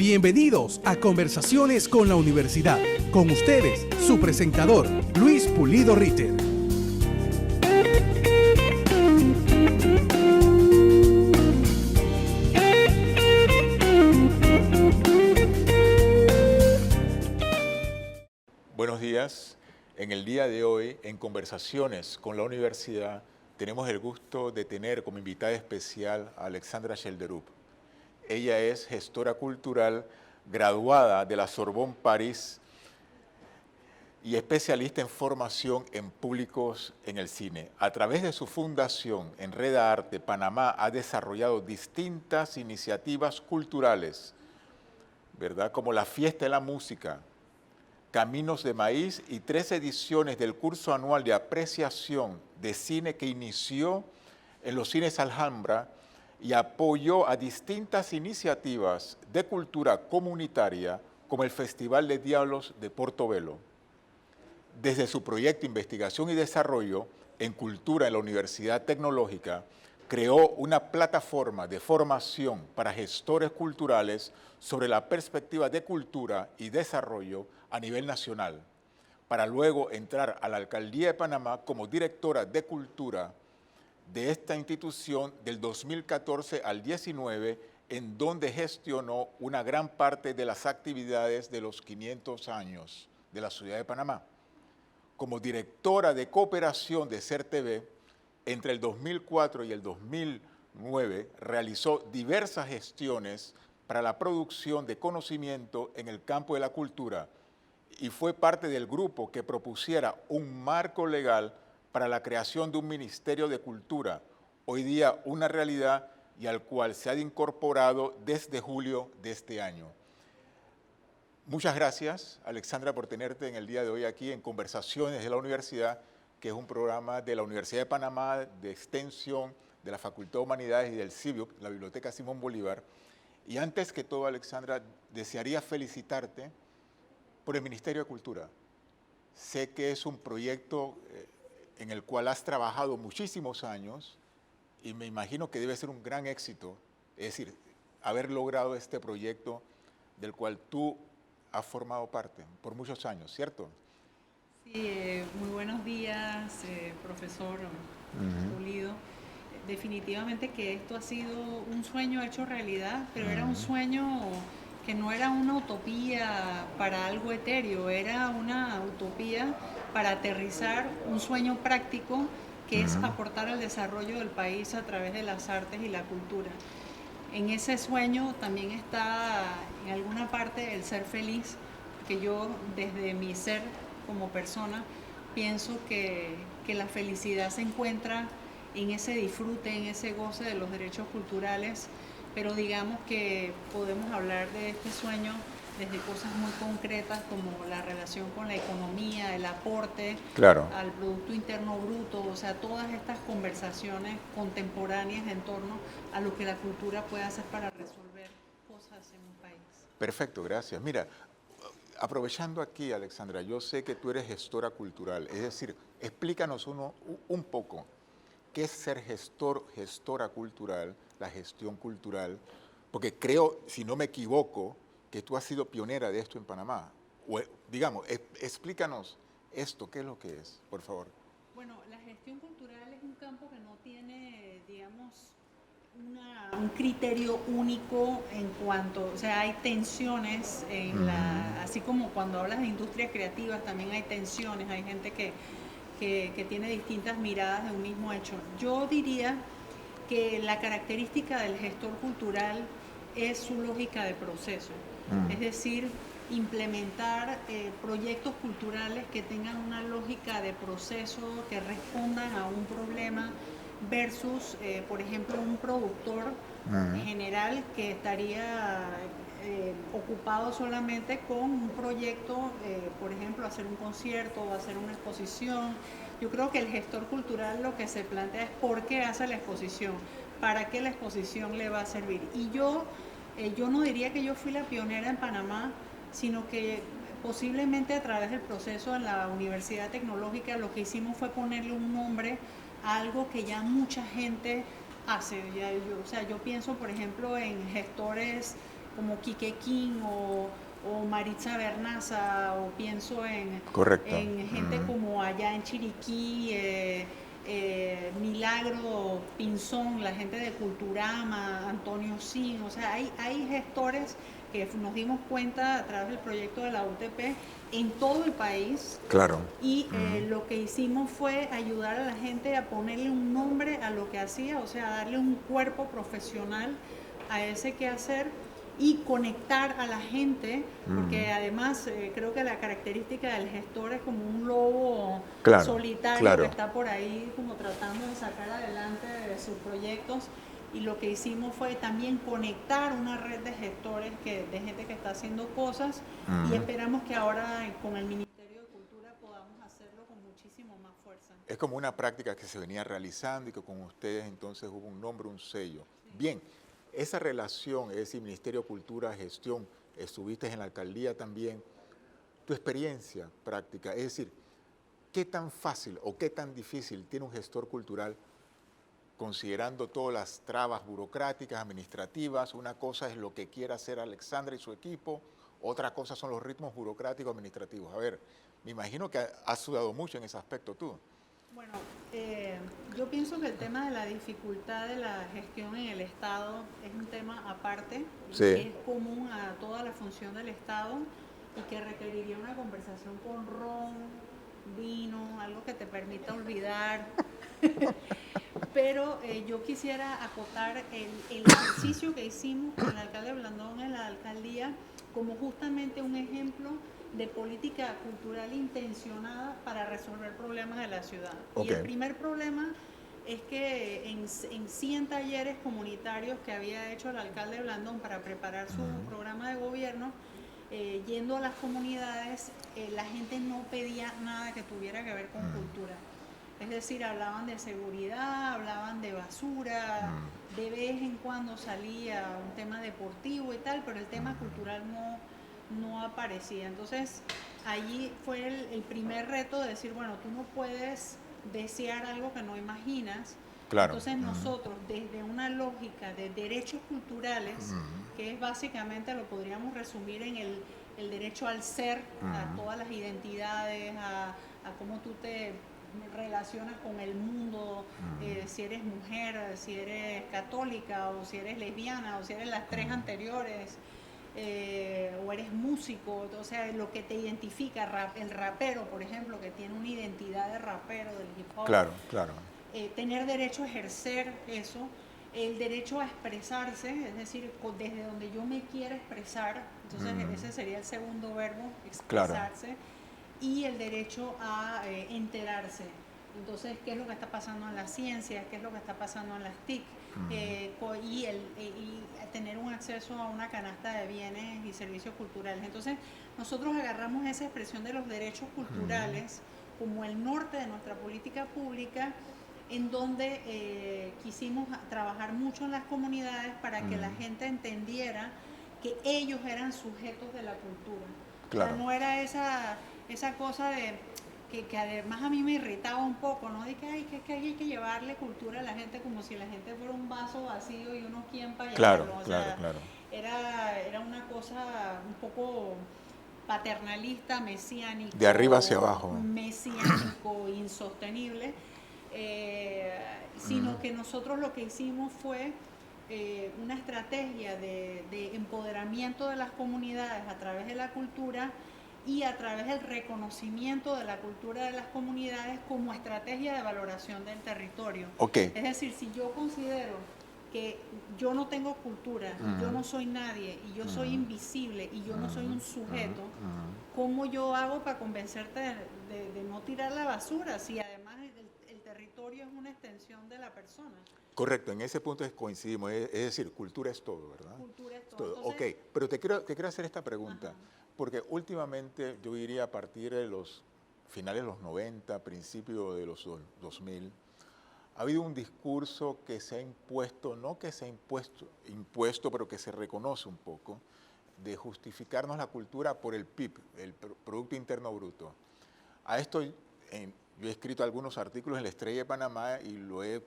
Bienvenidos a Conversaciones con la Universidad. Con ustedes, su presentador, Luis Pulido Ritter. Buenos días. En el día de hoy, en Conversaciones con la Universidad, tenemos el gusto de tener como invitada especial a Alexandra Schelderup. Ella es gestora cultural graduada de la Sorbonne París y especialista en formación en públicos en el cine. A través de su fundación, Enreda Arte Panamá, ha desarrollado distintas iniciativas culturales, ¿verdad? Como la Fiesta de la Música, Caminos de Maíz y 3 ediciones del curso anual de apreciación de cine que inició en los cines Alhambra y apoyó a distintas iniciativas de cultura comunitaria como el Festival de Diablos de Portobelo. Desde su proyecto Investigación y Desarrollo en Cultura en la Universidad Tecnológica, creó una plataforma de formación para gestores culturales sobre la perspectiva de cultura y desarrollo a nivel nacional, para luego entrar a la Alcaldía de Panamá como directora de cultura de esta institución del 2014 al 19, en donde gestionó una gran parte de las actividades de los 500 años de la ciudad de Panamá. Como directora de cooperación de CERTV, entre el 2004 y el 2009 realizó diversas gestiones para la producción de conocimiento en el campo de la cultura y fue parte del grupo que propusiera un marco legal para la creación de un Ministerio de Cultura, hoy día una realidad y al cual se ha incorporado desde julio de este año. Muchas gracias, Alexandra, por tenerte en el día de hoy aquí en Conversaciones de la Universidad, que es un programa de la Universidad de Panamá, de extensión de la Facultad de Humanidades y del CIVIUC, la Biblioteca Simón Bolívar. Y antes que todo, Alexandra, desearía felicitarte por el Ministerio de Cultura. Sé que es un proyecto en el cual has trabajado muchísimos años y me imagino que debe ser un gran éxito, es decir, haber logrado este proyecto del cual tú has formado parte por muchos años, ¿cierto? Sí, muy buenos días, profesor Pulido. Definitivamente que esto ha sido un sueño hecho realidad, pero era un sueño que no era una utopía para algo etéreo, era una utopía para aterrizar un sueño práctico que es aportar al desarrollo del país a través de las artes y la cultura. En ese sueño también está en alguna parte el ser feliz, que yo desde mi ser como persona pienso que la felicidad se encuentra en ese disfrute, en ese goce de los derechos culturales, pero digamos que podemos hablar de este sueño desde cosas muy concretas como la relación con la economía, el aporte al Producto Interno Bruto, o sea, todas estas conversaciones contemporáneas en torno a lo que la cultura puede hacer para resolver cosas en un país. Perfecto, gracias. Mira, aprovechando aquí, Alexandra, yo sé que tú eres gestora cultural, es decir, explícanos un poco qué es ser gestora cultural, la gestión cultural, porque creo, si no me equivoco, que tú has sido pionera de esto en Panamá. O, digamos, explícanos esto, ¿qué es lo que es, por favor? Bueno, la gestión cultural es un campo que no tiene, digamos, un criterio único en cuanto, o sea, hay tensiones en así como cuando hablas de industrias creativas, también hay tensiones, hay gente que tiene distintas miradas de un mismo hecho. Yo diría que la característica del gestor cultural es su lógica de proceso, es decir, implementar proyectos culturales que tengan una lógica de proceso, que respondan a un problema versus, por ejemplo, un productor general que estaría ocupado solamente con un proyecto, por ejemplo, hacer un concierto o hacer una exposición. Yo creo que el gestor cultural lo que se plantea es por qué hace la exposición, para qué la exposición le va a servir. Y yo no diría que yo fui la pionera en Panamá, sino que posiblemente a través del proceso en la Universidad Tecnológica lo que hicimos fue ponerle un nombre a algo que ya mucha gente hace. O sea, yo pienso, por ejemplo, en gestores como Quique King o Maritza Bernaza, o pienso Correcto. en gente como allá en Chiriquí, Milagro Pinzón, la gente de Culturama, Antonio Sin, o sea, hay gestores que nos dimos cuenta a través del proyecto de la UTP en todo el país. Claro. Y lo que hicimos fue ayudar a la gente a ponerle un nombre a lo que hacía, o sea, darle un cuerpo profesional a ese quehacer y conectar a la gente, porque además creo que la característica del gestor es como un lobo solitario que está por ahí como tratando de sacar adelante sus proyectos. Y lo que hicimos fue también conectar una red de gestores, de gente que está haciendo cosas, y esperamos que ahora con el Ministerio de Cultura podamos hacerlo con muchísimo más fuerza. Es como una práctica que se venía realizando y que con ustedes entonces hubo un nombre, un sello. Sí. Bien, esa relación, es decir, Ministerio de Cultura, gestión, estuviste en la alcaldía también, tu experiencia práctica, es decir, ¿qué tan fácil o qué tan difícil tiene un gestor cultural considerando todas las trabas burocráticas, administrativas? Una cosa es lo que quiera hacer Alexandra y su equipo, otra cosa son los ritmos burocráticos administrativos. A ver, me imagino que has sudado mucho en ese aspecto tú. Bueno, yo pienso que el tema de la dificultad de la gestión en el Estado es un tema aparte, sí, que es común a toda la función del Estado y que requeriría una conversación con ron, vino, algo que te permita olvidar. Pero yo quisiera acotar el ejercicio que hicimos con el alcalde Blandón en la alcaldía como justamente un ejemplo de política cultural intencionada para resolver problemas de la ciudad. Okay. Y el primer problema es que en 100 talleres comunitarios que había hecho el alcalde Blandón para preparar su programa de gobierno, yendo a las comunidades, la gente no pedía nada que tuviera que ver con cultura. Es decir, hablaban de seguridad, hablaban de basura, de vez en cuando salía un tema deportivo y tal, pero el tema cultural no aparecía. Entonces, allí fue el primer reto de decir, bueno, tú no puedes desear algo que no imaginas. Claro. Entonces nosotros, desde una lógica de derechos culturales, que es básicamente, lo podríamos resumir en el derecho al ser, a todas las identidades, a cómo tú te relacionas con el mundo, si eres mujer, si eres católica, o si eres lesbiana, o si eres las tres anteriores, o eres músico, o sea, lo que te identifica, el rapero, por ejemplo, que tiene una identidad de rapero, del hip hop. Claro, claro. Tener derecho a ejercer eso, el derecho a expresarse, es decir, desde donde yo me quiera expresar, entonces ese sería el segundo verbo, expresarse. Claro. Y el derecho a enterarse. Entonces, ¿qué es lo que está pasando en las ciencias? ¿Qué es lo que está pasando en las TIC? Y tener un acceso a una canasta de bienes y servicios culturales. Entonces, nosotros agarramos esa expresión de los derechos culturales como el norte de nuestra política pública, en donde quisimos trabajar mucho en las comunidades para que la gente entendiera que ellos eran sujetos de la cultura. Claro. O sea, no era esa cosa de que además a mí me irritaba un poco, ¿no? De que hay que llevarle cultura a la gente como si la gente fuera un vaso vacío y uno quién para llevarlo. Claro, o claro, sea, claro. Era una cosa un poco paternalista, mesiánico. De arriba hacia abajo. Mesiánico, insostenible. Sino que nosotros lo que hicimos fue una estrategia de empoderamiento de las comunidades a través de la cultura y a través del reconocimiento de la cultura de las comunidades como estrategia de valoración del territorio. Okay. Es decir, si yo considero que yo no tengo cultura, yo no soy nadie, y yo soy invisible, y yo no soy un sujeto, ¿cómo yo hago para convencerte de no tirar la basura si además el territorio es una extensión de la persona? Correcto, en ese punto coincidimos, es decir, cultura es todo, ¿verdad? Cultura es todo. Entonces, ok, pero te quiero hacer esta pregunta, porque últimamente yo diría a partir de los finales de los 90, principios de los 2000, ha habido un discurso que se ha impuesto, no que se ha impuesto, pero que se reconoce un poco, de justificarnos la cultura por el PIB, el Producto Interno Bruto. A esto yo he escrito algunos artículos en La Estrella de Panamá y lo he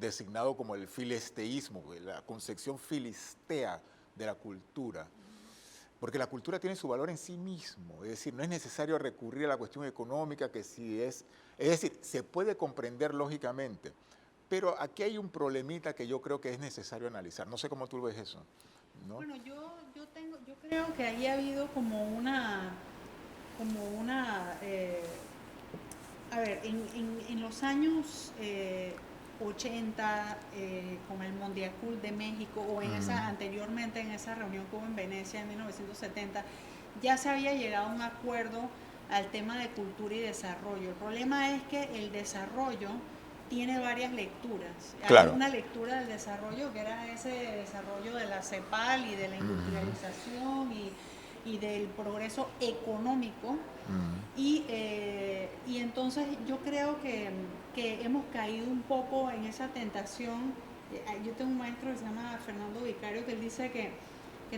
designado como el filisteísmo, la concepción filistea de la cultura. Porque la cultura tiene su valor en sí mismo, es decir, no es necesario recurrir a la cuestión económica, que si es decir, se puede comprender lógicamente, pero aquí hay un problemita que yo creo que es necesario analizar. No sé cómo tú ves eso, ¿no? Bueno, yo creo que ahí ha habido como a ver, en los años 80, con el Mondiacult de México, o anteriormente en esa reunión que hubo en Venecia en 1970, ya se había llegado a un acuerdo al tema de cultura y desarrollo. El problema es que el desarrollo tiene varias lecturas. Claro. Hay una lectura del desarrollo que era ese desarrollo de la CEPAL y de la industrialización y del progreso económico. Y entonces yo creo que hemos caído un poco en esa tentación. Yo tengo un maestro que se llama Fernando Vicario, que él dice que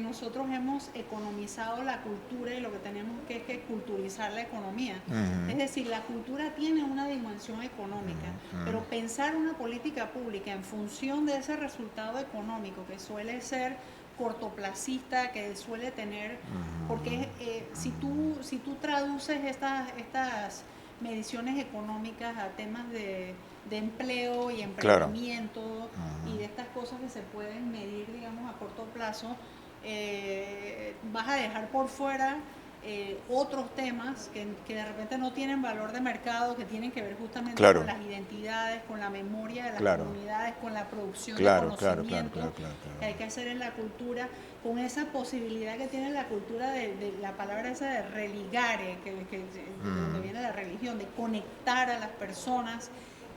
nosotros hemos economizado la cultura y lo que tenemos es que culturizar la economía. Es decir, la cultura tiene una dimensión económica, pero pensar una política pública en función de ese resultado económico, que suele ser cortoplacista, que suele tener, porque si tú traduces estas mediciones económicas a temas de empleo y emprendimiento, claro, y de estas cosas que se pueden medir, digamos, a corto plazo, vas a dejar por fuera otros temas que de repente no tienen valor de mercado, que tienen que ver justamente, claro, con las identidades, con la memoria de las, claro, comunidades, con la producción, claro, de conocimiento, claro, que hay que hacer en la cultura, con esa posibilidad que tiene la cultura de la palabra esa de religare, de donde viene la religión, de conectar a las personas,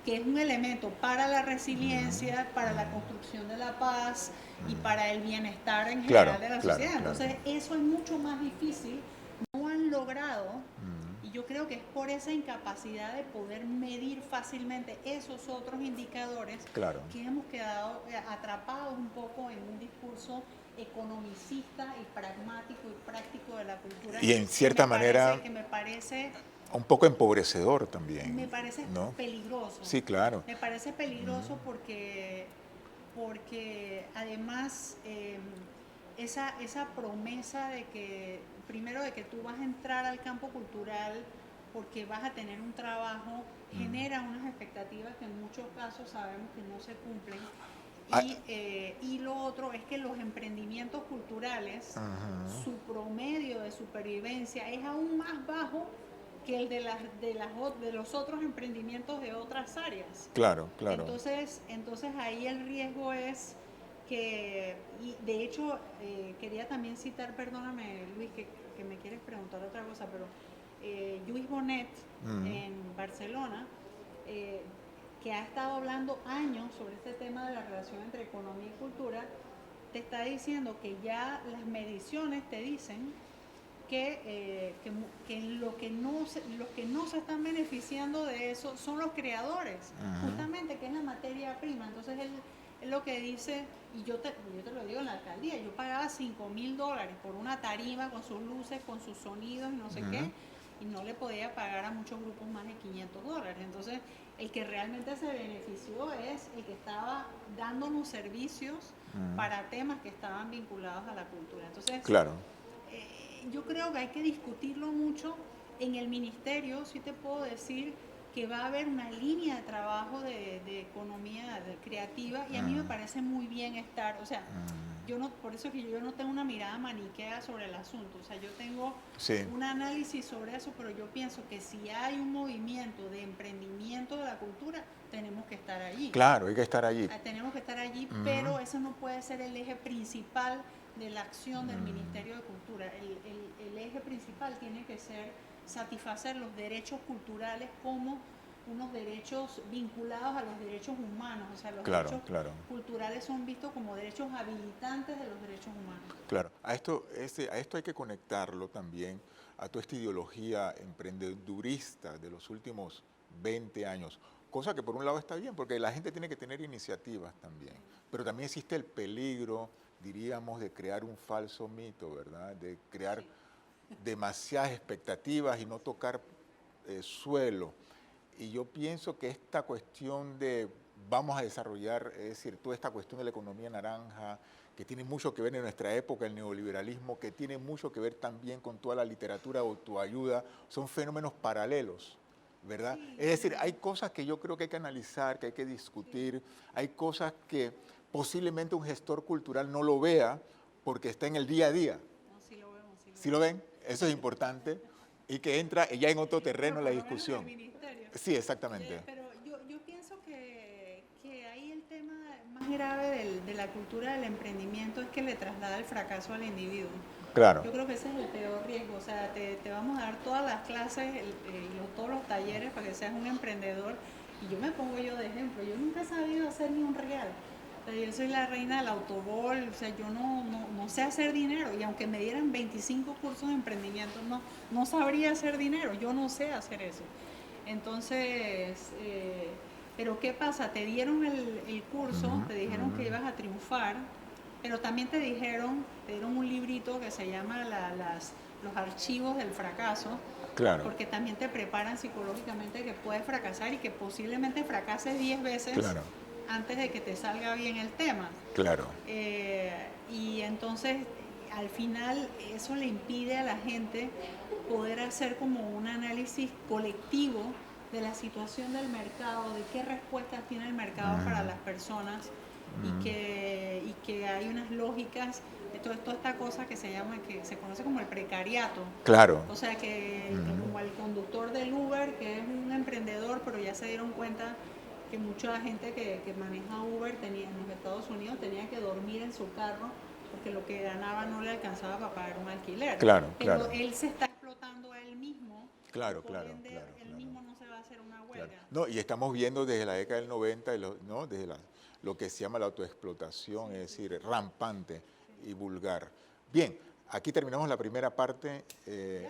que es un elemento para la resiliencia, para la construcción de la paz y para el bienestar en general, claro, de la sociedad. Claro, entonces, eso es mucho más difícil. No han logrado, y yo creo que es por esa incapacidad de poder medir fácilmente esos otros indicadores, claro, que hemos quedado atrapados un poco en un discurso economicista y pragmático y práctico de la cultura. Y en cierta manera, que me parece un poco empobrecedor también. Me parece, ¿no?, peligroso. Sí, claro. Me parece peligroso porque además esa promesa de que, primero, de que tú vas a entrar al campo cultural porque vas a tener un trabajo, genera unas expectativas que en muchos casos sabemos que no se cumplen. Y lo otro es que los emprendimientos culturales, su promedio de supervivencia es aún más bajo que el de los otros emprendimientos de otras áreas. Claro, claro. Entonces ahí el riesgo es que, y de hecho quería también citar, perdóname Luis, que me quieres preguntar otra cosa, pero Lluís Bonet en Barcelona, que ha estado hablando años sobre este tema de la relación entre economía y cultura, te está diciendo que ya las mediciones te dicen que los que no se están beneficiando de eso son los creadores, justamente, que es la materia prima. Entonces él lo que dice, y yo te lo digo en la alcaldía, yo pagaba $5,000 por una tarima con sus luces, con sus sonidos y no sé qué, y no le podía pagar a muchos grupos más de $500. Entonces el que realmente se benefició es el que estaba dándonos servicios para temas que estaban vinculados a la cultura. Entonces, claro, yo creo que hay que discutirlo mucho. En el ministerio sí te puedo decir que va a haber una línea de trabajo de economía creativa, y a mí me parece muy bien estar, o sea, por eso que yo no tengo una mirada maniquea sobre el asunto, o sea, yo tengo un análisis sobre eso, pero yo pienso que si hay un movimiento de emprendimiento de la cultura, tenemos que estar allí. Claro, hay que estar allí. Tenemos que estar allí, pero eso no puede ser el eje principal de la acción del Ministerio de Cultura. El eje principal tiene que ser satisfacer los derechos culturales como unos derechos vinculados a los derechos humanos, o sea, los derechos culturales son vistos como derechos habilitantes de los derechos humanos. Claro, a esto hay que conectarlo también a toda esta ideología emprendedurista de los últimos 20 años, cosa que por un lado está bien, porque la gente tiene que tener iniciativas también, pero también existe el peligro, diríamos, de crear un falso mito, ¿verdad? De crear demasiadas expectativas y no tocar suelo. Y yo pienso que esta cuestión de vamos a desarrollar, es decir, toda esta cuestión de la economía naranja, que tiene mucho que ver en nuestra época, el neoliberalismo, que tiene mucho que ver también con toda la literatura de autoayuda, son fenómenos paralelos, ¿verdad? Sí. Es decir, hay cosas que yo creo que hay que analizar, que hay que discutir, hay cosas que posiblemente un gestor cultural no lo vea porque está en el día a día. No, sí lo vemos, sí lo ¿Sí lo ven? Eso es importante y que entra ya en otro terreno la discusión. En el ministerio. Sí, exactamente. Pero yo pienso que ahí el tema más grave de la cultura del emprendimiento es que le traslada el fracaso al individuo. Claro. Yo creo que ese es el peor riesgo. O sea, te vamos a dar todas las clases, todos los talleres para que seas un emprendedor. Y yo me pongo yo de ejemplo. Yo nunca he sabido hacer ni un real. O sea, yo soy la reina del autobol. O sea, yo no sé hacer dinero. Y aunque me dieran 25 cursos de emprendimiento, no sabría hacer dinero. Yo no sé hacer eso. Entonces, pero ¿qué pasa? Te dieron el curso, te dijeron que ibas a triunfar, pero también te dieron un librito que se llama los archivos del fracaso, Claro. porque también te preparan psicológicamente que puedes fracasar y que posiblemente fracases 10 veces Claro. antes de que te salga bien el tema. Claro. Y entonces, al final, eso le impide a la gente poder hacer como un análisis colectivo de la situación del mercado, de qué respuestas tiene el mercado para las personas y que hay unas lógicas de toda esta cosa que se conoce como el precariato. Claro. O sea que como el conductor del Uber, que es un emprendedor, pero ya se dieron cuenta que mucha gente que maneja Uber en los Estados Unidos tenía que dormir en su carro porque lo que ganaba no le alcanzaba para pagar un alquiler. Claro, pero claro. él se está explotando a él mismo. Claro, por claro, ende, claro, él claro. mismo no se va a hacer una huelga. Claro. No, y estamos viendo desde la década del 90, ¿no? Desde lo que se llama la autoexplotación, es decir, rampante y vulgar. Bien, aquí terminamos la primera parte,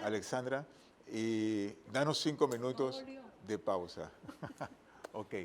Alexandra, y danos 5 minutos de pausa. Ok.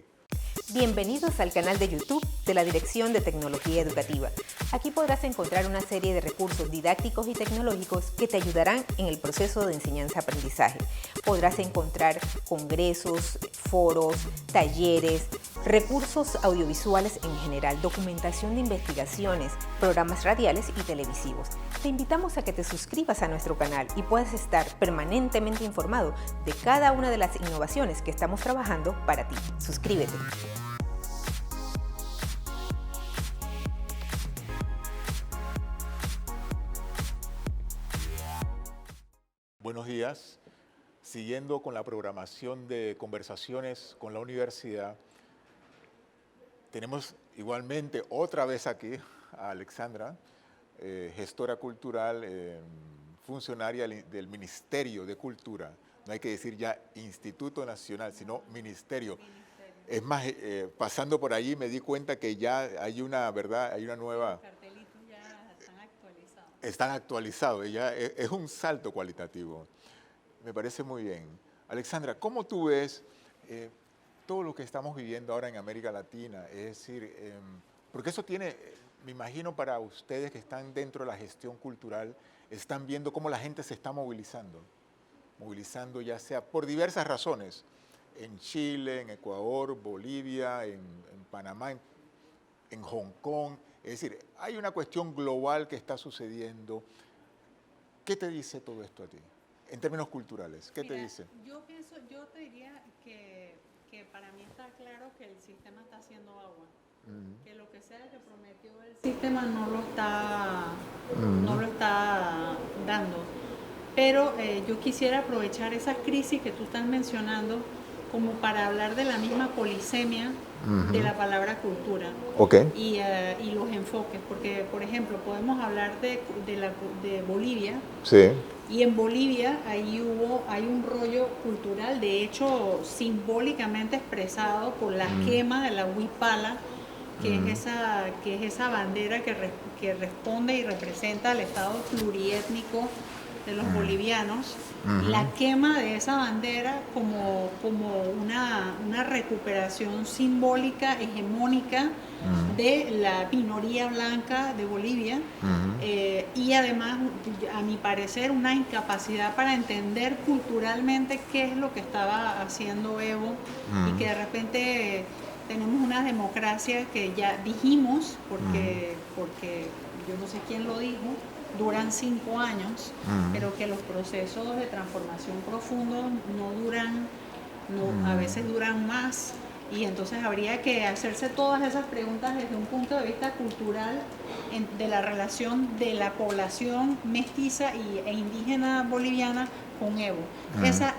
Bienvenidos al canal de YouTube de la Dirección de Tecnología Educativa. Aquí podrás encontrar una serie de recursos didácticos y tecnológicos que te ayudarán en el proceso de enseñanza-aprendizaje. Podrás encontrar congresos, foros, talleres, recursos audiovisuales en general, documentación de investigaciones, programas radiales y televisivos. Te invitamos a que te suscribas a nuestro canal y puedas estar permanentemente informado de cada una de las innovaciones que estamos trabajando para ti. Suscríbete. Buenos días. Siguiendo con la programación de conversaciones con la universidad, tenemos igualmente otra vez aquí a Alexandra, gestora cultural, funcionaria del Ministerio de Cultura. No hay que decir ya Instituto Nacional, sino Ministerio. Es más, pasando por allí me di cuenta que ya hay una, ¿verdad? Hay una nueva... Los cartelitos ya están actualizados. Están actualizados, ya es un salto cualitativo. Me parece muy bien. Alexandra, ¿cómo tú ves todo lo que estamos viviendo ahora en América Latina? Es decir, porque eso tiene, me imagino para ustedes que están dentro de la gestión cultural, están viendo cómo la gente se está movilizando ya sea por diversas razones, en Chile, en Ecuador, Bolivia, en Panamá, en Hong Kong. Es decir, hay una cuestión global que está sucediendo. ¿Qué te dice todo esto a ti? En términos culturales, ¿qué te dice? Yo te diría que para mí está claro que el sistema está haciendo agua. Que lo que sea que prometió el sistema no lo está dando. Pero yo quisiera aprovechar esas crisis que tú estás mencionando como para hablar de la misma polisemia de la palabra cultura. Okay. Y los enfoques, porque por ejemplo podemos hablar de Bolivia. Sí. Y en Bolivia hay un rollo cultural, de hecho simbólicamente expresado por la quema de la huipala, que es esa bandera que responde y representa al estado pluriétnico de los bolivianos. La quema de esa bandera como una recuperación simbólica, hegemónica de la minoría blanca de Bolivia, y además, a mi parecer, una incapacidad para entender culturalmente qué es lo que estaba haciendo Evo, y que de repente tenemos una democracia que ya dijimos, porque yo no sé quién lo dijo, duran 5 años, pero que los procesos de transformación profundos no duran, a veces duran más. Y entonces habría que hacerse todas esas preguntas desde un punto de vista cultural de la relación de la población mestiza e indígena boliviana con Evo.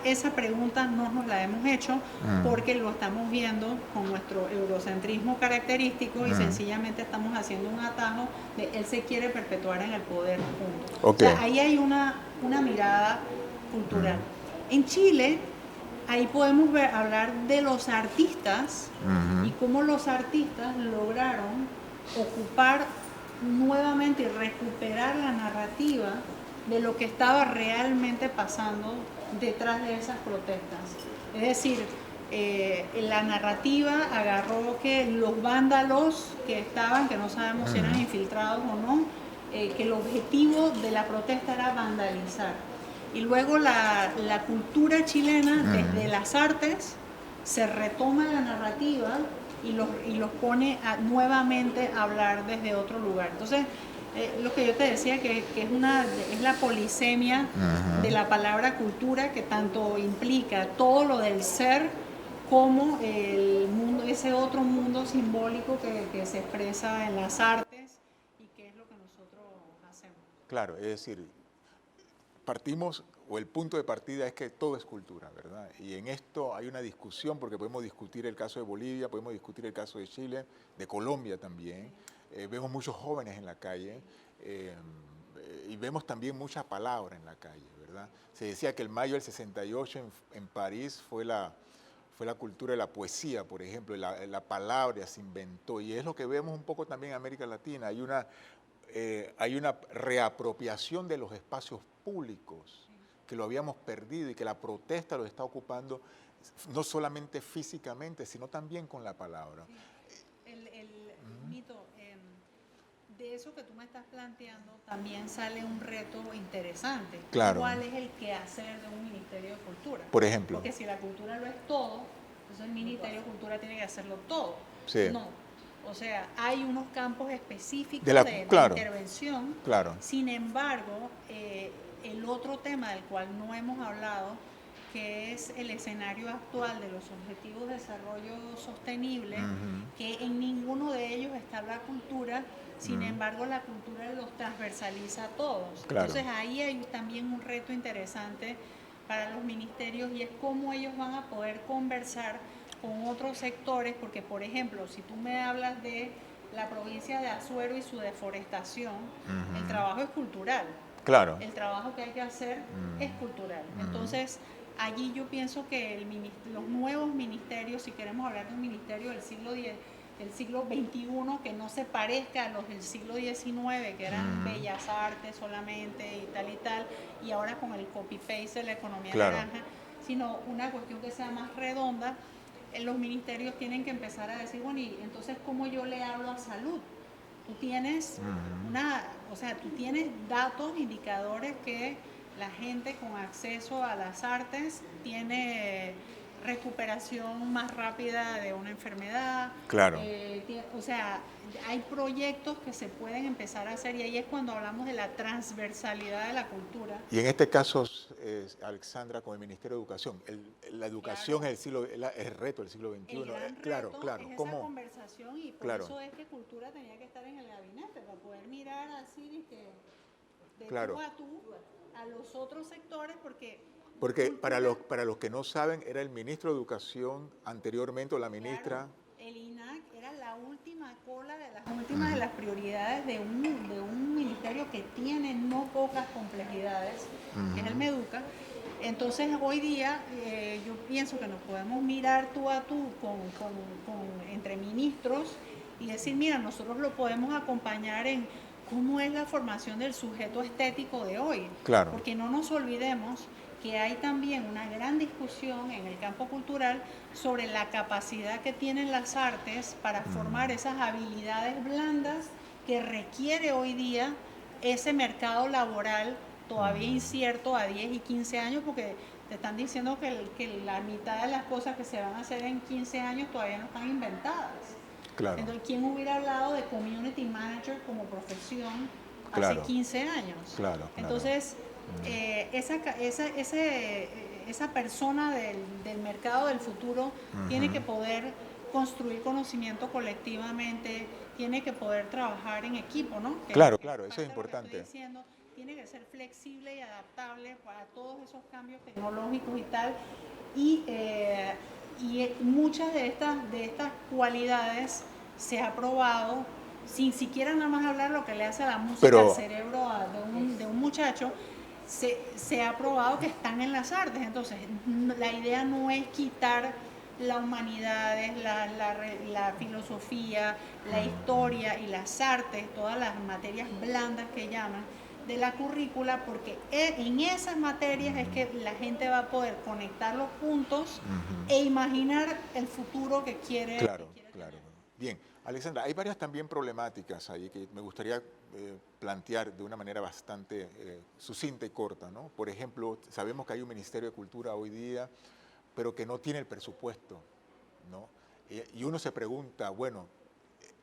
Esa pregunta no nos la hemos hecho porque lo estamos viendo con nuestro eurocentrismo característico y sencillamente estamos haciendo un atajo de él se quiere perpetuar en el poder, punto. Okay. O sea, ahí hay una mirada cultural. En Chile, ahí podemos hablar de los artistas y cómo los artistas lograron ocupar nuevamente y recuperar la narrativa de lo que estaba realmente pasando detrás de esas protestas. Es decir, la narrativa agarró que los vándalos que estaban, que no sabemos si eran infiltrados o no, que el objetivo de la protesta era vandalizar. Y luego la cultura chilena, desde las artes, se retoma la narrativa y los pone nuevamente a hablar desde otro lugar. Entonces, lo que yo te decía, que es la polisemia de la palabra cultura, que tanto implica todo lo del ser como el mundo, ese otro mundo simbólico que se expresa en las artes y que es lo que nosotros hacemos. Claro, es decir, partimos, o el punto de partida es que todo es cultura, ¿verdad? Y en esto hay una discusión, porque podemos discutir el caso de Bolivia, podemos discutir el caso de Chile, de Colombia también. Vemos muchos jóvenes en la calle y vemos también mucha palabra en la calle, ¿verdad? Se decía que el mayo del 68 en París fue la cultura de la poesía, por ejemplo, la palabra se inventó, y es lo que vemos un poco también en América Latina. Hay una reapropiación de los espacios públicos que lo habíamos perdido y que la protesta lo está ocupando no solamente físicamente, sino también con la palabra. Mito, de eso que tú me estás planteando también sale un reto interesante. Claro. ¿Cuál es el quehacer de un Ministerio de Cultura? Por ejemplo. Porque si la cultura lo es todo, entonces el Ministerio de Cultura tiene que hacerlo todo. Sí. No. O sea, hay unos campos específicos de claro, intervención. Claro. Sin embargo, el otro tema del cual no hemos hablado, que es el escenario actual de los Objetivos de Desarrollo Sostenible, que en ninguno de ellos está la cultura, sin embargo la cultura los transversaliza a todos. Claro. Entonces ahí hay también un reto interesante para los ministerios y es cómo ellos van a poder conversar con otros sectores, porque por ejemplo, si tú me hablas de la provincia de Azuero y su deforestación, el trabajo es cultural. Claro. El trabajo que hay que hacer es cultural. Entonces, allí yo pienso que los nuevos ministerios, si queremos hablar de un ministerio del siglo XXI, que no se parezca a los del siglo XIX, que eran bellas artes solamente y tal, y ahora con el copy-paste de la economía naranja, sino una cuestión que sea más redonda, los ministerios tienen que empezar a decir, bueno, y entonces, ¿cómo yo le hablo a salud? Tú tienes tú tienes datos, indicadores que la gente con acceso a las artes tiene recuperación más rápida de una enfermedad. Claro. Hay proyectos que se pueden empezar a hacer y ahí es cuando hablamos de la transversalidad de la cultura. Y en este caso, Alexandra, con el Ministerio de Educación, la educación Claro. es el reto del siglo XXI. El gran Claro, reto claro. es esa ¿Cómo? conversación y por Claro. eso es que cultura tenía que estar en el gabinete, para poder mirar así de Claro. tú a los otros sectores, porque para los que no saben, era el ministro de Educación anteriormente, o la ministra. Claro, el INAC era la última cola de las últimas de las prioridades de un ministerio que tiene no pocas complejidades, que es el MEDUCA. Entonces hoy día yo pienso que nos podemos mirar tú a tú entre ministros y decir, mira, nosotros lo podemos acompañar en cómo es la formación del sujeto estético de hoy. Claro. Porque no nos olvidemos que hay también una gran discusión en el campo cultural sobre la capacidad que tienen las artes para formar esas habilidades blandas que requiere hoy día ese mercado laboral todavía incierto a 10 y 15 años, porque te están diciendo que la mitad de las cosas que se van a hacer en 15 años todavía no están inventadas. Claro. Entonces, ¿quién hubiera hablado de community manager como profesión Claro. hace 15 años? Claro. Entonces, esa persona del mercado del futuro tiene que poder construir conocimiento colectivamente, tiene que poder trabajar en equipo, ¿no? Claro, Que eso es parte de lo que importante. estoy diciendo. Tiene que ser flexible y adaptable para todos esos cambios tecnológicos y tal. Y muchas de estas cualidades se ha probado, sin siquiera nada más hablar lo que le hace a la música al cerebro de un muchacho, se ha probado que están en las artes. Entonces, la idea no es quitar las humanidades, la filosofía, la historia y las artes, todas las materias blandas que llaman, de la currícula, porque en esas materias es que la gente va a poder conectar los puntos e imaginar el futuro que quiere. Claro. Bien, Alexandra, hay varias también problemáticas ahí que me gustaría plantear de una manera bastante sucinta y corta, ¿no? Por ejemplo, sabemos que hay un Ministerio de Cultura hoy día, pero que no tiene el presupuesto, ¿no? Y uno se pregunta, bueno,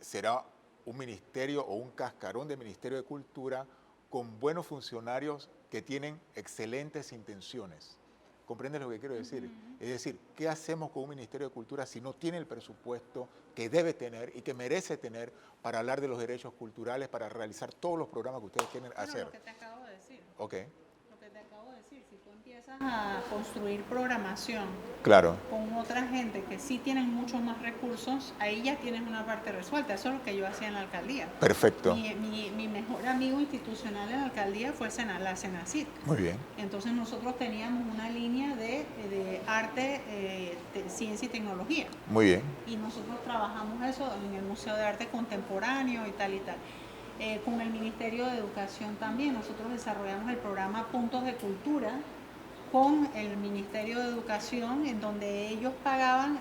¿será un ministerio o un cascarón de Ministerio de Cultura con buenos funcionarios que tienen excelentes intenciones? ¿Comprendes lo que quiero decir? Es decir, ¿qué hacemos con un Ministerio de Cultura si no tiene el presupuesto que debe tener y que merece tener para hablar de los derechos culturales, para realizar todos los programas que ustedes quieren hacer? Lo que te acabo de decir. Ok. Lo que te acabo de decir, si tú empiezas a construir programación con otra gente que sí tienen muchos más recursos, ahí ya tienes una parte resuelta. Eso es lo que yo hacía en la alcaldía. Perfecto. Mi mejor amigo institucional en la alcaldía fue la Senacid. Muy bien. Entonces nosotros teníamos una línea de arte, de ciencia y tecnología. Muy bien. Y nosotros trabajamos eso en el Museo de Arte Contemporáneo y tal y tal. Con el Ministerio de Educación también, nosotros desarrollamos el programa Puntos de Cultura con el Ministerio de Educación, en donde ellos pagaban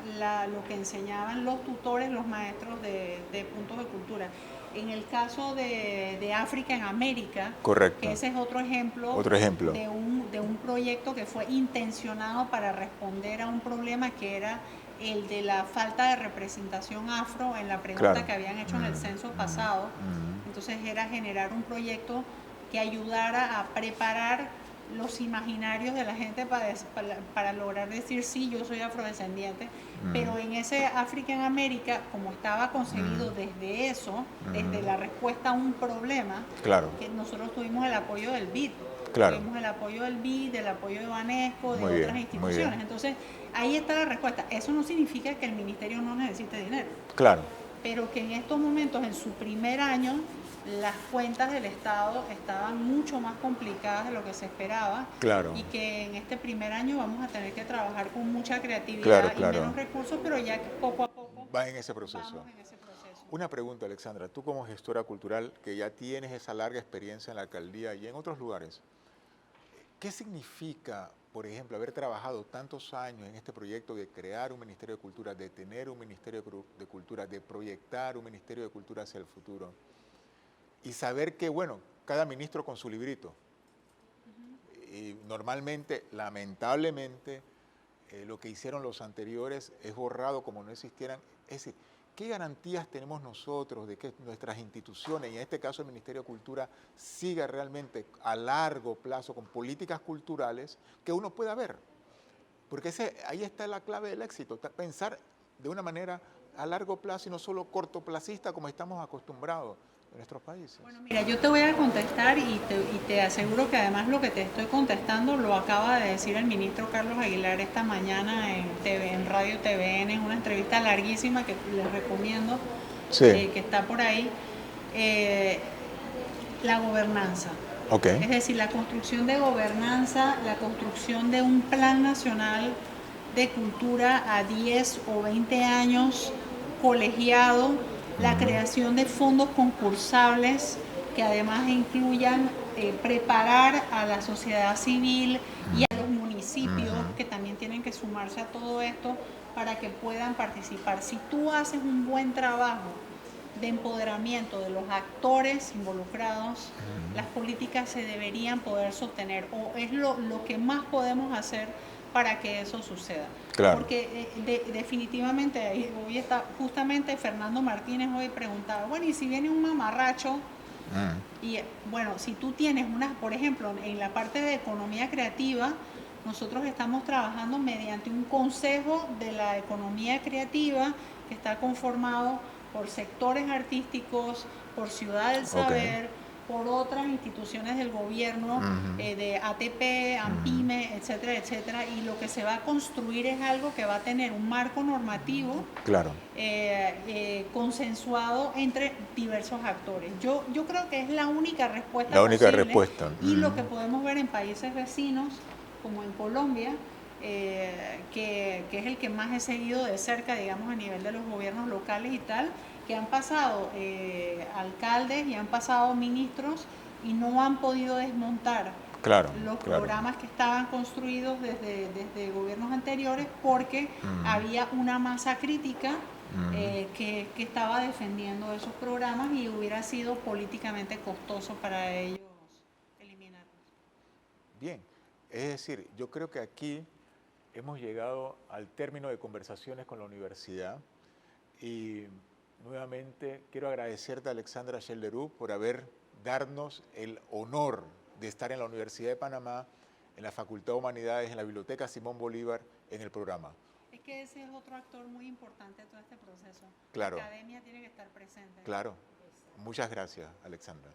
lo que enseñaban los tutores, los maestros de Puntos de Cultura. En el caso de África en América, correcto, que ese es otro ejemplo de un proyecto que fue intencionado para responder a un problema que era el de la falta de representación afro en la pregunta que habían hecho en el censo pasado. Entonces era generar un proyecto que ayudara a preparar los imaginarios de la gente para lograr decir sí, yo soy afrodescendiente, pero en ese África en América, como estaba concebido desde eso, desde la respuesta a un problema, que nosotros tuvimos el apoyo del BID, tuvimos el apoyo del BID, el apoyo de Banesco, de otras instituciones. Entonces, ahí está la respuesta. Eso no significa que el ministerio no necesite dinero. Pero que en estos momentos, en su primer año, las cuentas del Estado estaban mucho más complicadas de lo que se esperaba y que en este primer año vamos a tener que trabajar con mucha creatividad y menos recursos, pero ya que poco a poco vamos en ese proceso. Una pregunta, Alexandra, tú como gestora cultural que ya tienes esa larga experiencia en la alcaldía y en otros lugares, ¿qué significa, por ejemplo, haber trabajado tantos años en este proyecto de crear un Ministerio de Cultura, de tener un Ministerio de Cultura, de proyectar un Ministerio de Cultura hacia el futuro? Y saber que, bueno, cada ministro con su librito. Y normalmente, lamentablemente, lo que hicieron los anteriores es borrado como no existieran. Es decir, ¿qué garantías tenemos nosotros de que nuestras instituciones, y en este caso el Ministerio de Cultura, siga realmente a largo plazo con políticas culturales que uno pueda ver? Porque ahí está la clave del éxito, pensar de una manera a largo plazo y no solo cortoplacista como estamos acostumbrados en nuestros países. Bueno, mira, yo te voy a contestar y te aseguro que además lo que te estoy contestando lo acaba de decir el ministro Carlos Aguilar esta mañana en Radio TVN, en una entrevista larguísima que les recomiendo, que está por ahí, la gobernanza. Es decir, la construcción de gobernanza, la construcción de un plan nacional de cultura a 10 o 20 años colegiado, la creación de fondos concursables que además incluyan preparar a la sociedad civil y a los municipios que también tienen que sumarse a todo esto para que puedan participar. Si tú haces un buen trabajo de empoderamiento de los actores involucrados, las políticas se deberían poder sostener, o es lo que más podemos hacer para que eso suceda. Claro. Porque definitivamente, hoy está justamente Fernando Martínez hoy preguntaba, bueno, y si viene un mamarracho, y bueno, si tú tienes por ejemplo, en la parte de economía creativa, nosotros estamos trabajando mediante un consejo de la economía creativa que está conformado por sectores artísticos, por Ciudad del Saber, por otras instituciones del gobierno, de ATP, AMPIME, etcétera, etcétera, y lo que se va a construir es algo que va a tener un marco normativo consensuado entre diversos actores. Yo creo que es la única respuesta posible. Y lo que podemos ver en países vecinos, como en Colombia, que es el que más he seguido de cerca, digamos, a nivel de los gobiernos locales y tal, que han pasado alcaldes y han pasado ministros y no han podido desmontar los programas que estaban construidos desde gobiernos anteriores porque había una masa crítica que estaba defendiendo esos programas y hubiera sido políticamente costoso para ellos eliminarlos. Bien, es decir, yo creo que aquí hemos llegado al término de conversaciones con la universidad y nuevamente quiero agradecerte a Alexandra Shelderub por darnos el honor de estar en la Universidad de Panamá, en la Facultad de Humanidades, en la Biblioteca Simón Bolívar, en el programa. Es que ese es otro actor muy importante de todo este proceso. Claro. La academia tiene que estar presente. Claro. Muchas gracias, Alexandra.